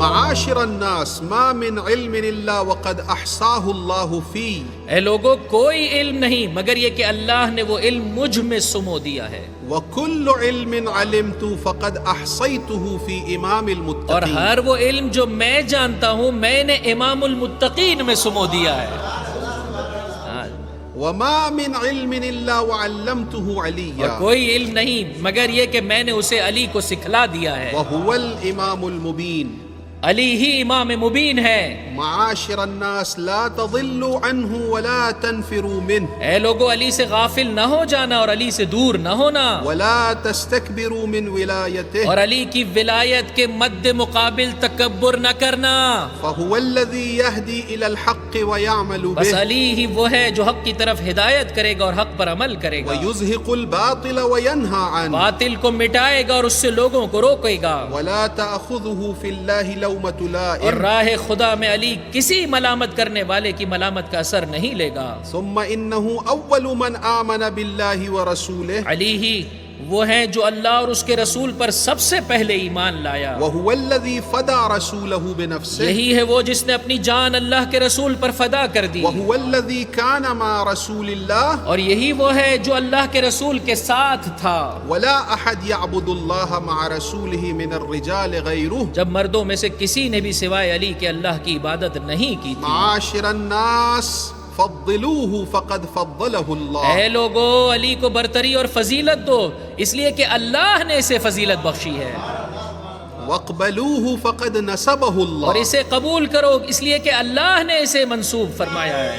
معاشر الناس ما من علم الا وقد احصاه الله فی. اے لوگو، کوئی علم نہیں مگر یہ کہ اللہ نے وہ علم مجھ میں سمو دیا ہے، وكل علم علمت فقد احصيته في امام اور المتقین. ہر وہ علم جو میں جانتا ہوں میں نے امام المتقین میں سمو دیا ہے. وما من علم الا وعلمته اور عليا کوئی علم نہیں مگر یہ کہ میں نے اسے علی کو سکھلا دیا ہے. وهو الامام المبین. علی ہی امام مبین ہے. معاشر الناس لا تضلوا عنه ولا تنفروا منه اے لوگو، علی سے غافل نہ ہو جانا اور علی سے دور نہ ہونا، ولا تستكبروا من ولايته اور علی کی ولایت کے مد مقابل تکبر نہ کرنا. فهو الذي يهدي الى الحق ويعمل بس به علی ہی وہ ہے جو حق کی طرف ہدایت کرے گا اور حق پر عمل کرے گا، ويزهق الباطل وينهى عنه باطل کو مٹائے گا اور اس سے لوگوں کو روکے گا. ولا تأخذه في الله لومة اور لائم راہ خدا میں علی کسی ملامت کرنے والے کی ملامت کا اثر نہیں لے گا. ثم انه اول من آمن بالله ورسوله علی ہی وہ ہیں جو اللہ اور اس کے رسول پر سب سے پہلے ایمان لایا. وهو الذي فدى رسوله بنفسه یہی ہے وہ جس نے اپنی جان اللہ کے رسول پر فدا کر دی، وهو الذي كان مع رسول الله اور یہی وہ ہے جو اللہ کے رسول کے ساتھ تھا. ولا احد يعبد الله مع رسوله من الرجال غيره. جب مردوں میں سے کسی نے بھی سوائے علی کے اللہ کی عبادت نہیں کی تھی. معاشر الناس فضلوه فقد فضله الله. اے لوگو، علی کو برتری اور فضیلت دو اس لیے کہ اللہ نے اسے فضیلت بخشی ہے، واقبلوه فقد نسبه اور الله. اسے قبول کرو اس لیے کہ اللہ نے اسے منسوب فرمایا ہے.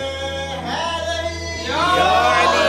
یا علی